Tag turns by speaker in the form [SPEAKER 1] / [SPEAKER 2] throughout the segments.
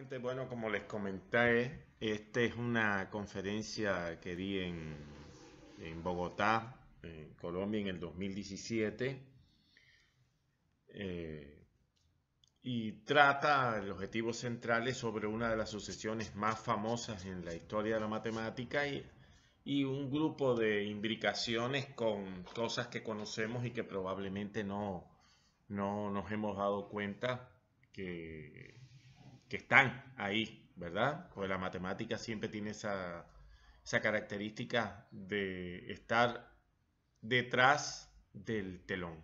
[SPEAKER 1] Gente, bueno, como les comenté, esta es una conferencia que di en Bogotá, en Colombia, en el 2017, eh, y trata el objetivo central es sobre una de las sucesiones más famosas en la historia de la matemática y un grupo de imbricaciones con cosas que conocemos y que probablemente no nos hemos dado cuenta que están ahí, ¿verdad? Pues la matemática siempre tiene esa característica de estar detrás del telón.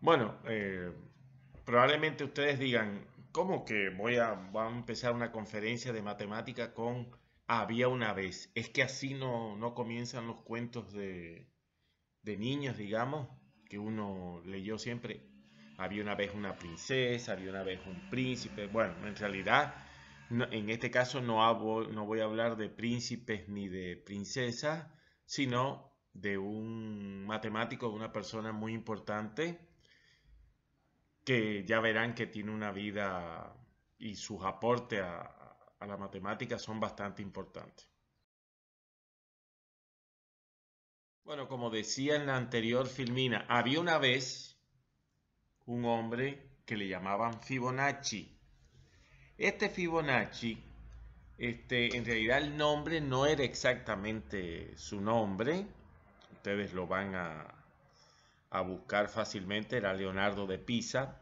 [SPEAKER 1] Bueno, probablemente ustedes digan, ¿cómo que voy a empezar una conferencia de matemática con había una vez? Es que así no comienzan los cuentos de niños, digamos, que uno leyó siempre. Había una vez una princesa, había una vez un príncipe. Bueno, en realidad, en este caso no voy a hablar de príncipes ni de princesas, sino de un matemático, de una persona muy importante, que ya verán que tiene una vida y sus aportes a la matemática son bastante importantes. Bueno, como decía en la anterior filmina, había una vez un hombre que le llamaban Fibonacci. Este Fibonacci, en realidad el nombre no era exactamente su nombre. Ustedes lo van a buscar fácilmente, era Leonardo de Pisa.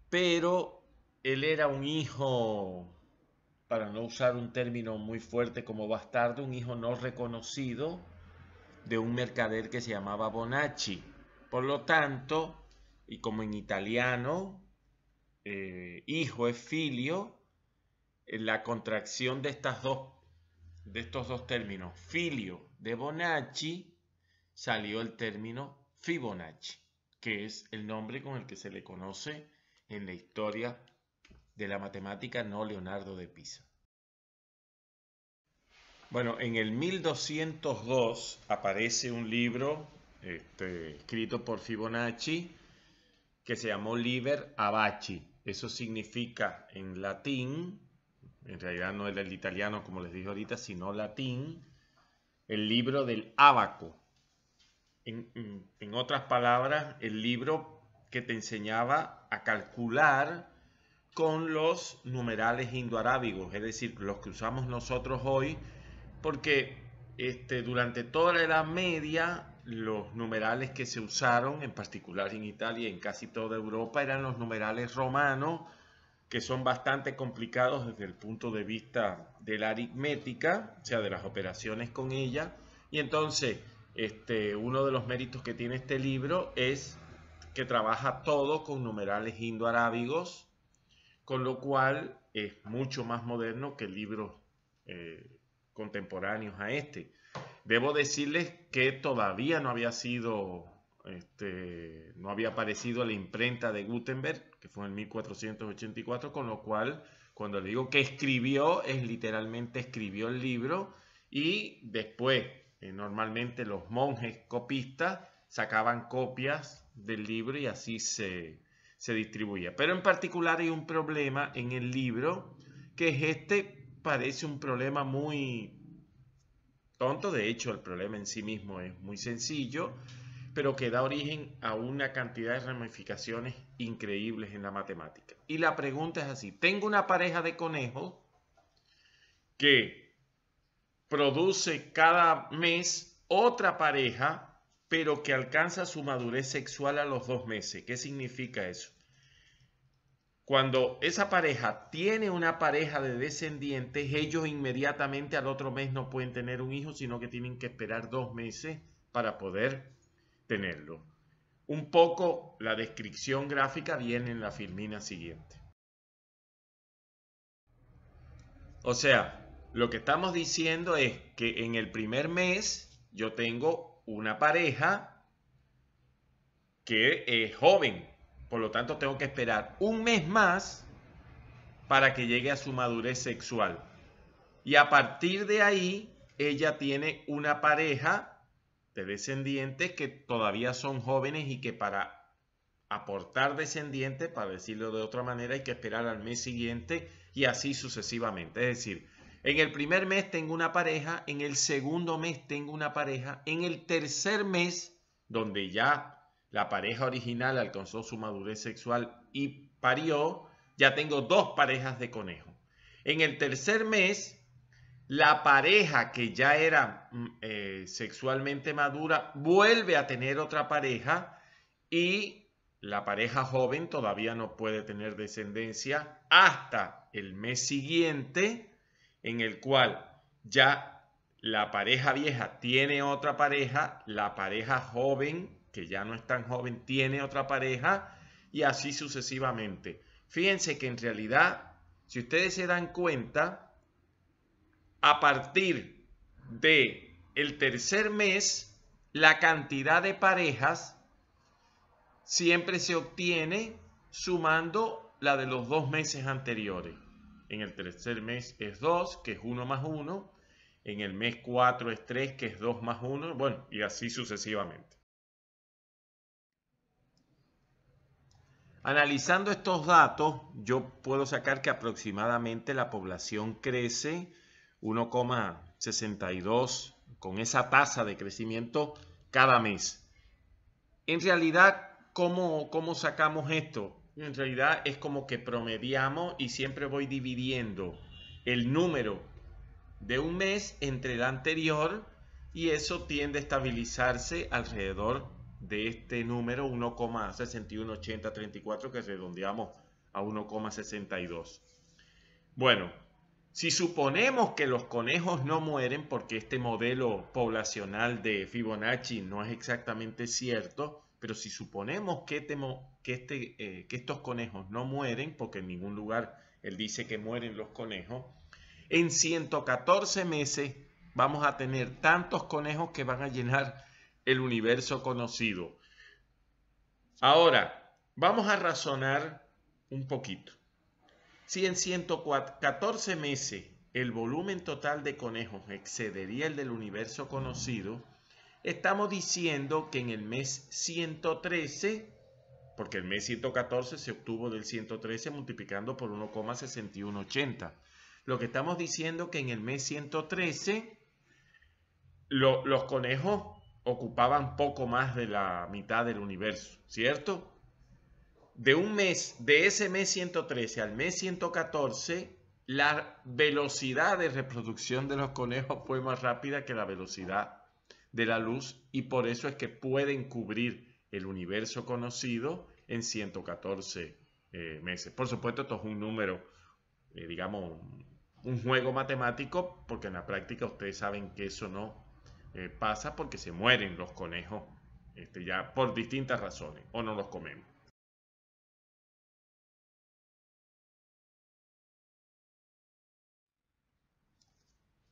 [SPEAKER 1] Pero él era un hijo, para no usar un término muy fuerte como bastardo, un hijo no reconocido de un mercader que se llamaba Bonacci. Por lo tanto, y como en italiano, hijo es filio, la contracción de estos dos términos, filio de Bonacci, salió el término Fibonacci, que es el nombre con el que se le conoce en la historia de la matemática, no Leonardo de Pisa. Bueno, en el 1202 aparece un libro escrito por Fibonacci que se llamó Liber Abaci. Eso significa en latín, en realidad no era el italiano como les dije ahorita, sino latín, el libro del ábaco. En otras palabras, el libro que te enseñaba a calcular con los numerales indoarábigos, es decir, los que usamos nosotros hoy, porque durante toda la Edad Media los numerales que se usaron, en particular en Italia y en casi toda Europa, eran los numerales romanos, que son bastante complicados desde el punto de vista de la aritmética, o sea, de las operaciones con ella. Y entonces, uno de los méritos que tiene este libro es que trabaja todo con numerales indoarábigos, con lo cual es mucho más moderno que libros contemporáneos a este. Debo decirles que todavía no había aparecido la imprenta de Gutenberg, que fue en 1484, con lo cual, cuando le digo que escribió, es literalmente escribió el libro y después, normalmente los monjes copistas sacaban copias del libro y así se distribuía. Pero en particular hay un problema en el libro, que es parece un problema muy tonto. De hecho, el problema en sí mismo es muy sencillo, pero que da origen a una cantidad de ramificaciones increíbles en la matemática. Y la pregunta es así: tengo una pareja de conejos que produce cada mes otra pareja, pero que alcanza su madurez sexual a los 2 meses. ¿Qué significa eso? Cuando esa pareja tiene una pareja de descendientes, ellos inmediatamente al otro mes no pueden tener un hijo, sino que tienen que esperar 2 meses para poder tenerlo. Un poco la descripción gráfica viene en la filmina siguiente. O sea, lo que estamos diciendo es que en el primer mes yo tengo una pareja que es joven, por lo tanto tengo que esperar un mes más para que llegue a su madurez sexual. Y a partir de ahí ella tiene una pareja de descendientes que todavía son jóvenes y que para aportar descendientes, para decirlo de otra manera, hay que esperar al mes siguiente y así sucesivamente. Es decir, en el primer mes tengo una pareja, en el segundo mes tengo una pareja, en el tercer mes, donde ya la pareja original alcanzó su madurez sexual y parió, ya tengo dos parejas de conejos. En el tercer mes, la pareja que ya era sexualmente madura vuelve a tener otra pareja y la pareja joven todavía no puede tener descendencia hasta el mes siguiente, en el cual ya la pareja vieja tiene otra pareja, la pareja joven, que ya no es tan joven, tiene otra pareja y así sucesivamente. Fíjense que en realidad, si ustedes se dan cuenta, a partir del tercer mes, la cantidad de parejas siempre se obtiene sumando la de los 2 meses anteriores. En el tercer mes es 2, que es 1 más 1. En el mes 4 es 3, que es 2 más 1. Bueno, y así sucesivamente. Analizando estos datos, yo puedo sacar que aproximadamente la población crece 1,62 con esa tasa de crecimiento cada mes. En realidad, ¿cómo sacamos esto? En realidad es como que promediamos y siempre voy dividiendo el número de un mes entre el anterior y eso tiende a estabilizarse alrededor de este número 1,618034 que redondeamos a 1,62. Bueno, si suponemos que los conejos no mueren, porque este modelo poblacional de Fibonacci no es exactamente cierto, pero si suponemos que estos conejos no mueren, porque en ningún lugar él dice que mueren los conejos, en 114 meses vamos a tener tantos conejos que van a llenar el universo conocido. Ahora, vamos a razonar un poquito. Si en 114 meses el volumen total de conejos excedería el del universo conocido, estamos diciendo que en el mes 113, porque el mes 114 se obtuvo del 113 multiplicando por 1,6180. Lo que estamos diciendo que en el mes 113 los conejos ocupaban poco más de la mitad del universo, ¿cierto? De ese mes 113 al mes 114, la velocidad de reproducción de los conejos fue más rápida que la velocidad de la luz y por eso es que pueden cubrir el universo conocido en 114 meses. Por supuesto, esto es un número, digamos, un juego matemático, porque en la práctica ustedes saben que eso no pasa porque se mueren los conejos ya por distintas razones o no los comemos.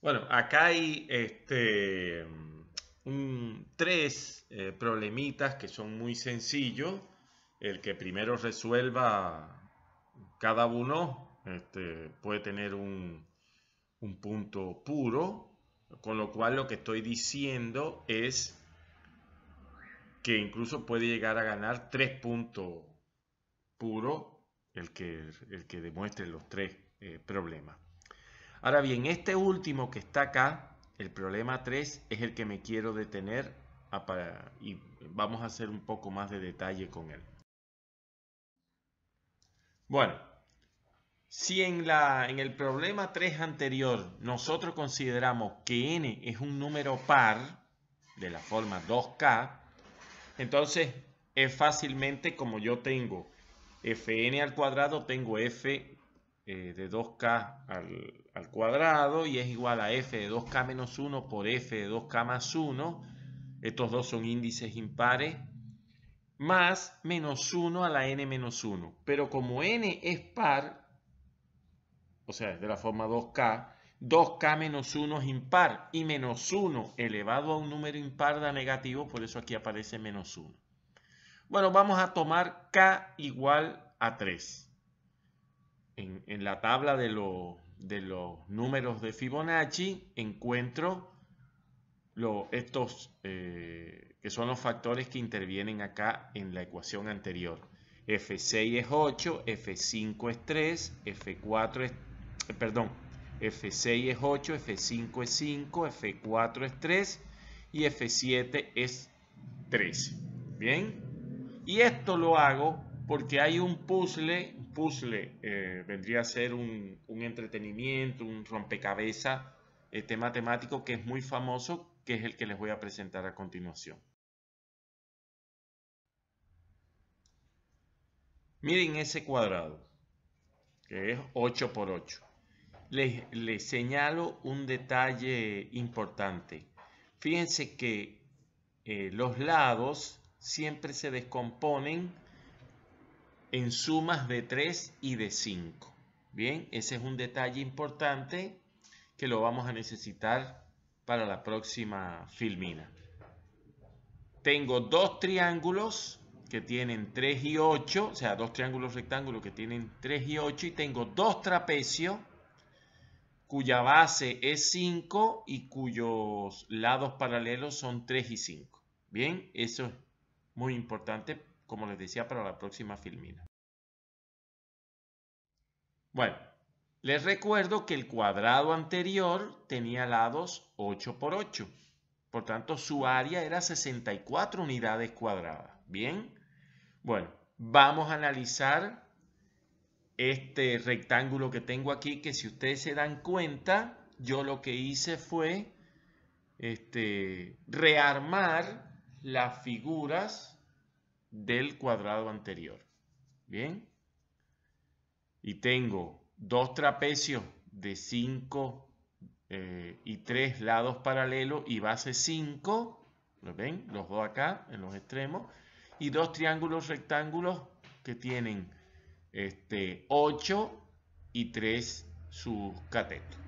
[SPEAKER 1] Bueno, acá hay tres problemitas que son muy sencillos. El que primero resuelva cada uno puede tener un punto puro, con lo cual lo que estoy diciendo es que incluso puede llegar a ganar 3 puntos puros el que demuestre los tres problemas. Ahora bien, este último que está acá, el problema 3, es el que me quiero detener y vamos a hacer un poco más de detalle con él. Bueno, si en el problema 3 anterior nosotros consideramos que n es un número par, de la forma 2k, entonces es fácilmente como yo tengo fn al cuadrado, tengo f de 2k al cuadrado y es igual a f de 2k menos 1 por f de 2k más 1. Estos dos son índices impares. Más menos 1 a la n menos 1. Pero como n es par, o sea, es de la forma 2k, 2k menos 1 es impar. Y menos 1 elevado a un número impar da negativo, por eso aquí aparece menos 1. Bueno, vamos a tomar k igual a 3. En la tabla de los números de Fibonacci encuentro estos que son los factores que intervienen acá en la ecuación anterior. F6 es 8, F5 es 3, F4 es, perdón, F6 es 8, F5 es 5, F4 es 3 y F7 es 13. ¿Bien? Y esto lo hago porque hay un puzzle, vendría a ser un entretenimiento, un rompecabezas matemático que es muy famoso, que es el que les voy a presentar a continuación. Miren ese cuadrado, que es 8 por 8. Les señalo un detalle importante. Fíjense que los lados siempre se descomponen en sumas de 3 y de 5. Bien, ese es un detalle importante que lo vamos a necesitar para la próxima filmina. Tengo dos triángulos que tienen 3 y 8, o sea, dos triángulos rectángulos que tienen 3 y 8, y tengo dos trapecios cuya base es 5 y cuyos lados paralelos son 3 y 5. Bien, eso es muy importante, como les decía, para la próxima filmina. Bueno, les recuerdo que el cuadrado anterior tenía lados 8 por 8. Por tanto, su área era 64 unidades cuadradas. Bien, bueno, vamos a analizar este rectángulo que tengo aquí, que si ustedes se dan cuenta, yo lo que hice fue rearmar las figuras del cuadrado anterior. Bien, y tengo dos trapecios de 5 y 3 lados paralelos y base 5, ¿lo ven? Los dos acá en los extremos, y dos triángulos rectángulos que tienen 8 y 3 sus catetos.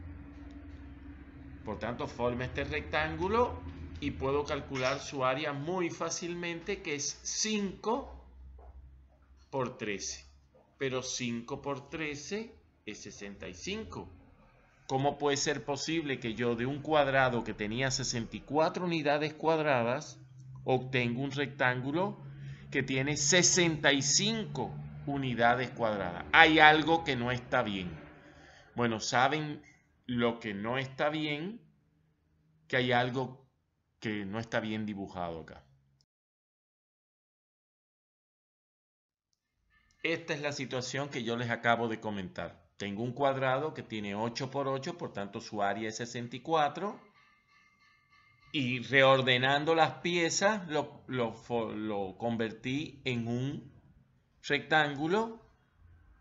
[SPEAKER 1] Por tanto, forma este rectángulo y puedo calcular su área muy fácilmente, que es 5 por 13. Pero 5 por 13 es 65. ¿Cómo puede ser posible que yo de un cuadrado que tenía 64 unidades cuadradas obtenga un rectángulo que tiene 65 unidades cuadradas? Hay algo que no está bien. Bueno, ¿saben lo que no está bien? Que hay algo que no está bien dibujado acá. Esta es la situación que yo les acabo de comentar. Tengo un cuadrado que tiene 8 por 8, por tanto su área es 64. Y reordenando las piezas lo convertí en un rectángulo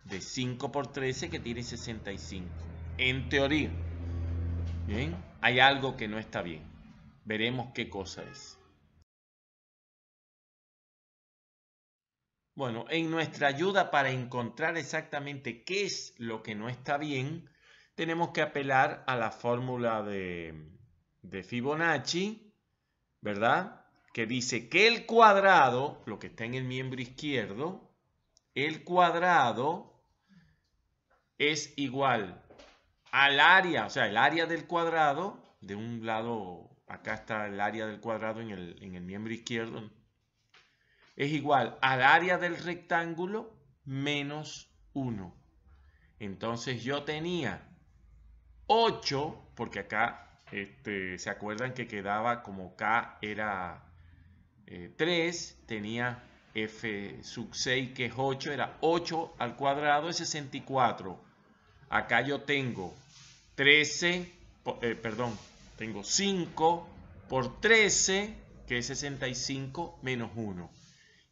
[SPEAKER 1] de 5 por 13 que tiene 65. En teoría, ¿bien? Hay algo que no está bien. Veremos qué cosa es. Bueno, en nuestra ayuda para encontrar exactamente qué es lo que no está bien, tenemos que apelar a la fórmula de Fibonacci, ¿verdad? Que dice que el cuadrado, lo que está en el miembro izquierdo, el cuadrado es igual al área, o sea, el área del cuadrado, de un lado, acá está el área del cuadrado en el miembro izquierdo, es igual al área del rectángulo menos 1. Entonces yo tenía 8, porque acá se acuerdan que quedaba como K era 3, tenía F sub 6 que es 8, era 8 al cuadrado es 64. Acá yo tengo 13, tengo 5 por 13 que es 65 menos 1.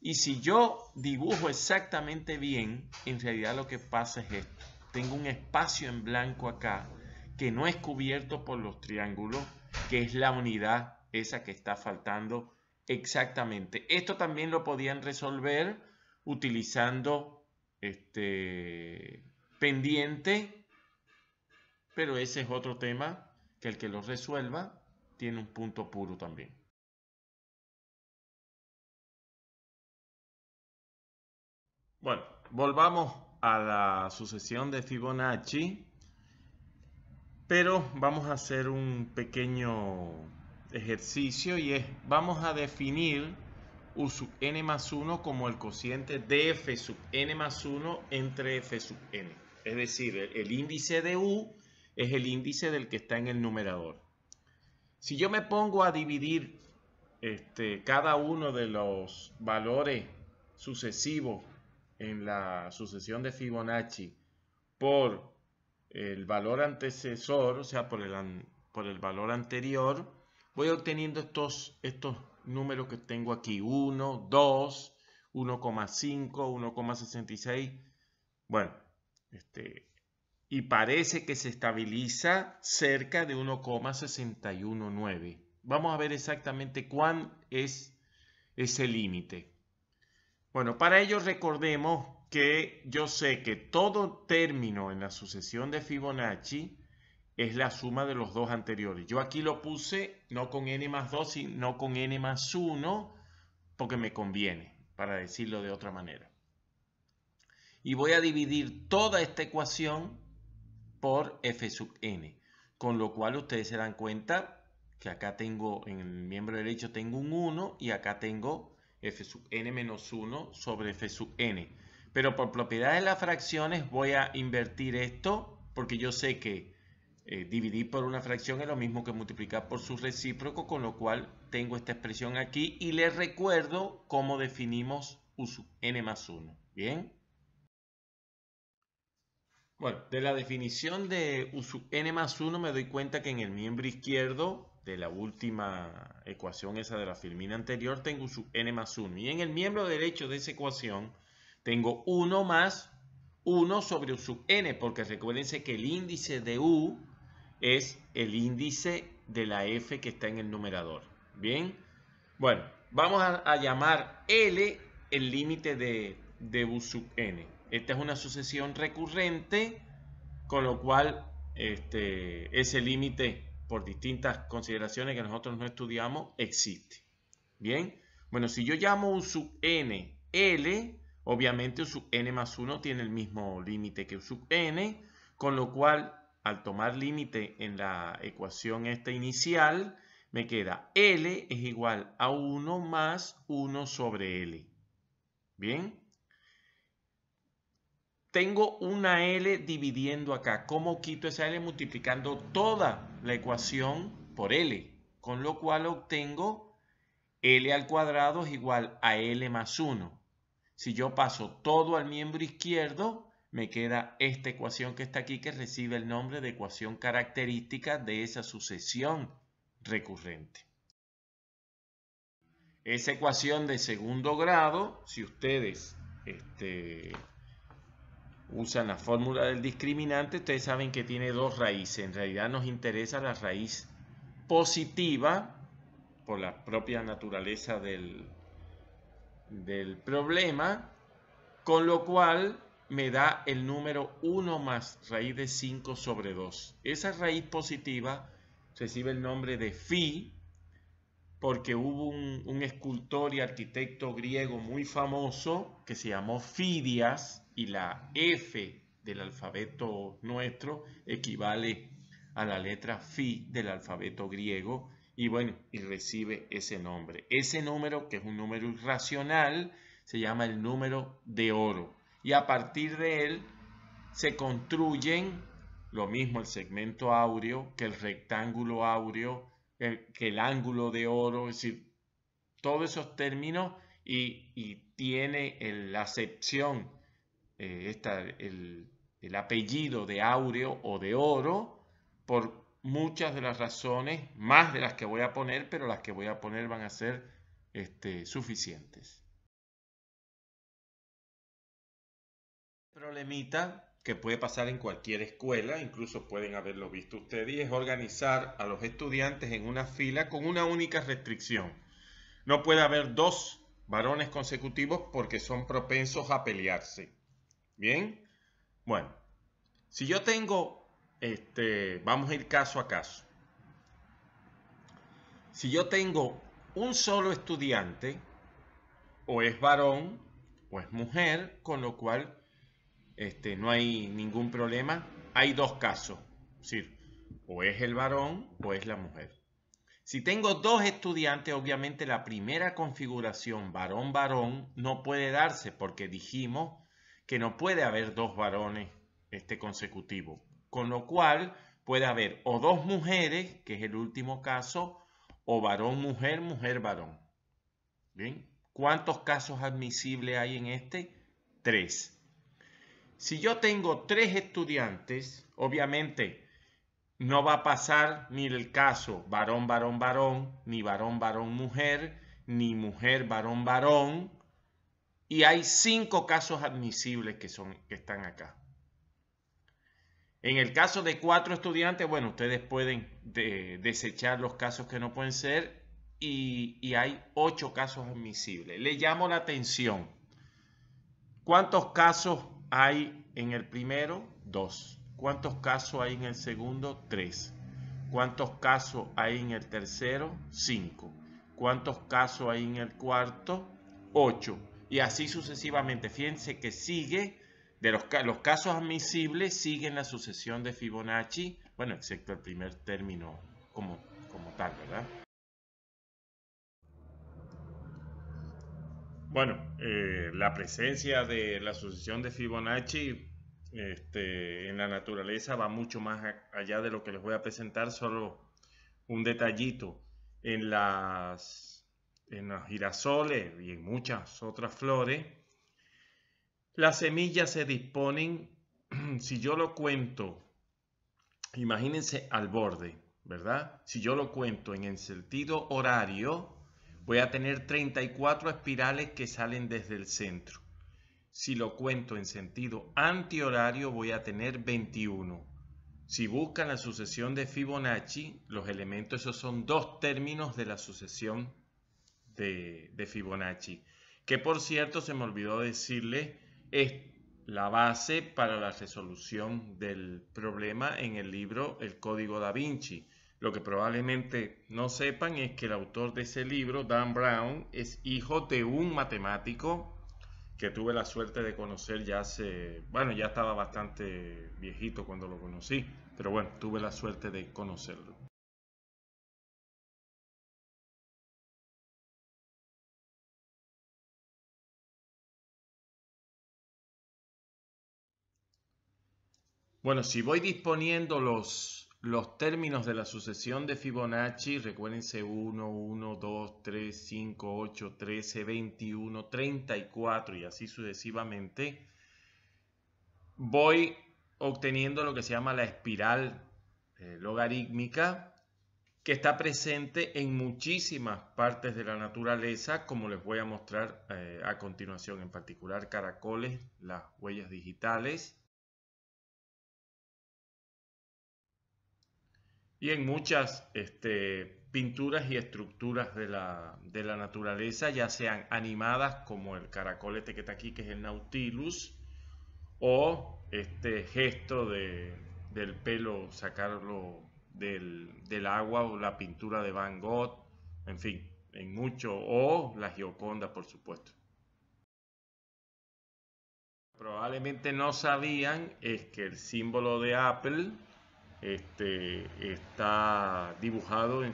[SPEAKER 1] Y si yo dibujo exactamente bien, en realidad lo que pasa es esto. Tengo un espacio en blanco acá que no es cubierto por los triángulos, que es la unidad esa que está faltando exactamente. Esto también lo podían resolver utilizando pendiente, pero ese es otro tema que el que lo resuelva tiene un punto puro también. Bueno, volvamos a la sucesión de Fibonacci, pero vamos a hacer un pequeño ejercicio y es, vamos a definir U sub n más 1 como el cociente de f sub n más 1 entre f sub n. Es decir, el índice de U es el índice del que está en el numerador. Si yo me pongo a dividir cada uno de los valores sucesivos en la sucesión de Fibonacci por el valor antecesor, o sea, por el valor anterior, voy obteniendo estos números que tengo aquí, 1, 2, 1,5, 1,66. Bueno, y parece que se estabiliza cerca de 1,619. Vamos a ver exactamente cuál es ese límite. Bueno, para ello recordemos que yo sé que todo término en la sucesión de Fibonacci es la suma de los dos anteriores. Yo aquí lo puse no con n más 2, sino con n más 1, porque me conviene, para decirlo de otra manera. Y voy a dividir toda esta ecuación por f sub n, con lo cual ustedes se dan cuenta que acá tengo, en el miembro derecho tengo un 1 y acá tengo f sub n menos 1 sobre f sub n. Pero por propiedades de las fracciones voy a invertir esto, porque yo sé que dividir por una fracción es lo mismo que multiplicar por su recíproco, con lo cual tengo esta expresión aquí y les recuerdo cómo definimos U sub n más 1. ¿Bien? Bueno, de la definición de U sub n más 1 me doy cuenta que en el miembro izquierdo de la última ecuación esa de la filmina anterior tengo U sub n más 1. Y en el miembro derecho de esa ecuación tengo 1 más 1 sobre U sub n, porque recuérdense que el índice de U es el índice de la f que está en el numerador. Bien, bueno, vamos a llamar L el límite de U sub n. Esta es una sucesión recurrente, con lo cual ese límite, por distintas consideraciones que nosotros no estudiamos, existe. Bien, bueno, si yo llamo U sub n L, obviamente U sub n más 1 tiene el mismo límite que U sub n, con lo cual al tomar límite en la ecuación esta inicial, me queda L es igual a 1 más 1 sobre L. Bien. Tengo una L dividiendo acá. ¿Cómo quito esa L? Multiplicando toda la ecuación por L. Con lo cual obtengo L al cuadrado es igual a L más 1. Si yo paso todo al miembro izquierdo, me queda esta ecuación que está aquí, que recibe el nombre de ecuación característica de esa sucesión recurrente. Esa ecuación de segundo grado, si ustedes usan la fórmula del discriminante, ustedes saben que tiene dos raíces. En realidad nos interesa la raíz positiva, por la propia naturaleza del problema, con lo cual me da el número 1 más raíz de 5 sobre 2. Esa raíz positiva recibe el nombre de Phi, porque hubo un escultor y arquitecto griego muy famoso que se llamó Fidias, y la F del alfabeto nuestro equivale a la letra Phi del alfabeto griego, y bueno, y recibe ese nombre. Ese número, que es un número irracional, se llama el número de oro, y a partir de él se construyen lo mismo el segmento áureo, que el rectángulo áureo, que el ángulo de oro, es decir, todos esos términos, y tiene la acepción, el apellido de áureo o de oro, por muchas de las razones, más de las que voy a poner, pero las que voy a poner van a ser suficientes. Problemita que puede pasar en cualquier escuela, incluso pueden haberlo visto ustedes, y es organizar a los estudiantes en una fila con una única restricción. No puede haber dos varones consecutivos porque son propensos a pelearse. ¿Bien? Bueno, si yo tengo, vamos a ir caso a caso. Si yo tengo un solo estudiante, o es varón o es mujer, con lo cual no hay ningún problema. Hay dos casos, es decir, o es el varón o es la mujer. Si tengo dos estudiantes, obviamente la primera configuración varón-varón no puede darse porque dijimos que no puede haber dos varones consecutivos. Con lo cual puede haber o dos mujeres, que es el último caso, o varón-mujer, mujer-varón. ¿Bien? ¿Cuántos casos admisibles hay en este? 3. Si yo tengo 3 estudiantes, obviamente no va a pasar ni el caso varón, varón, varón, ni varón, varón, mujer, ni mujer, varón, varón. Y hay 5 casos admisibles que están acá. En el caso de 4 estudiantes, bueno, ustedes pueden desechar los casos que no pueden ser y hay 8 casos admisibles. Le llamo la atención. ¿Cuántos casos hay en el primero? 2. ¿Cuántos casos hay en el segundo? 3. ¿Cuántos casos hay en el tercero? 5. ¿Cuántos casos hay en el cuarto? 8. Y así sucesivamente. Fíjense que sigue, de los casos admisibles, siguen la sucesión de Fibonacci, bueno, excepto el primer término como tal, ¿verdad? Bueno, la presencia de la sucesión de Fibonacci en la naturaleza va mucho más allá de lo que les voy a presentar, solo un detallito. En los girasoles y en muchas otras flores, las semillas se disponen, si yo lo cuento, imagínense al borde, ¿verdad? Si yo lo cuento en el sentido horario, voy a tener 34 espirales que salen desde el centro. Si lo cuento en sentido antihorario, voy a tener 21. Si buscan la sucesión de Fibonacci, los elementos, esos son 2 términos de la sucesión de Fibonacci. Que por cierto, se me olvidó decirle, es la base para la resolución del problema en el libro El Código Da Vinci. Lo que probablemente no sepan es que el autor de ese libro, Dan Brown, es hijo de un matemático que tuve la suerte de conocer ya ya estaba bastante viejito cuando lo conocí, pero bueno, tuve la suerte de conocerlo. Bueno, si voy disponiendo los términos de la sucesión de Fibonacci, recuérdense 1, 1, 2, 3, 5, 8, 13, 21, 34 y así sucesivamente, voy obteniendo lo que se llama la espiral logarítmica, que está presente en muchísimas partes de la naturaleza, como les voy a mostrar a continuación, en particular caracoles, las huellas digitales, y en muchas pinturas y estructuras de la naturaleza, ya sean animadas como el caracol que está aquí, que es el Nautilus, o este gesto del pelo, sacarlo del agua, o la pintura de Van Gogh, en fin, en mucho, o la Gioconda, por supuesto. Probablemente no sabían es que el símbolo de Apple está dibujado en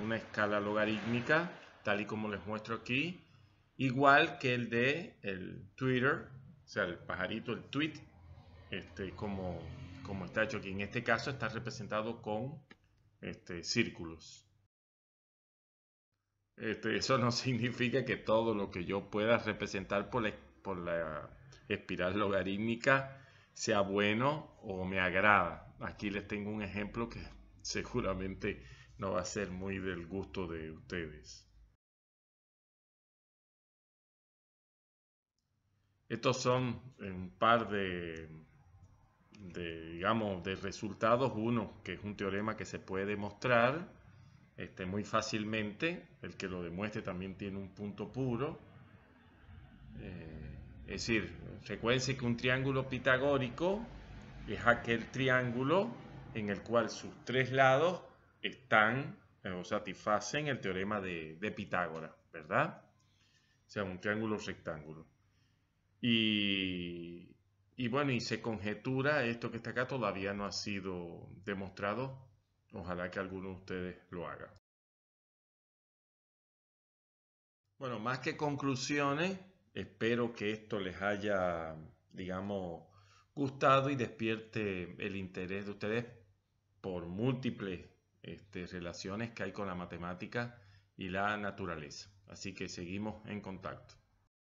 [SPEAKER 1] una escala logarítmica, tal y como les muestro aquí, igual que el de el Twitter, o sea, el pajarito, el tweet, como está hecho aquí. En este caso está representado con círculos. Eso no significa que todo lo que yo pueda representar por la espiral logarítmica sea bueno o me agrada. Aquí les tengo un ejemplo que seguramente no va a ser muy del gusto de ustedes. Estos son un par digamos, de resultados. Uno, que es un teorema que se puede demostrar muy fácilmente. El que lo demuestre también tiene un punto puro. Es decir, recuerden que un triángulo pitagórico es aquel triángulo en el cual sus 3 lados están o satisfacen el teorema de Pitágoras, ¿verdad? O sea, un triángulo rectángulo. Y bueno, y se conjetura, esto que está acá todavía no ha sido demostrado. Ojalá que alguno de ustedes lo haga. Bueno, más que conclusiones, espero que esto les haya, digamos, gustado y despierte el interés de ustedes por múltiples relaciones que hay con la matemática y la naturaleza. Así que seguimos en contacto.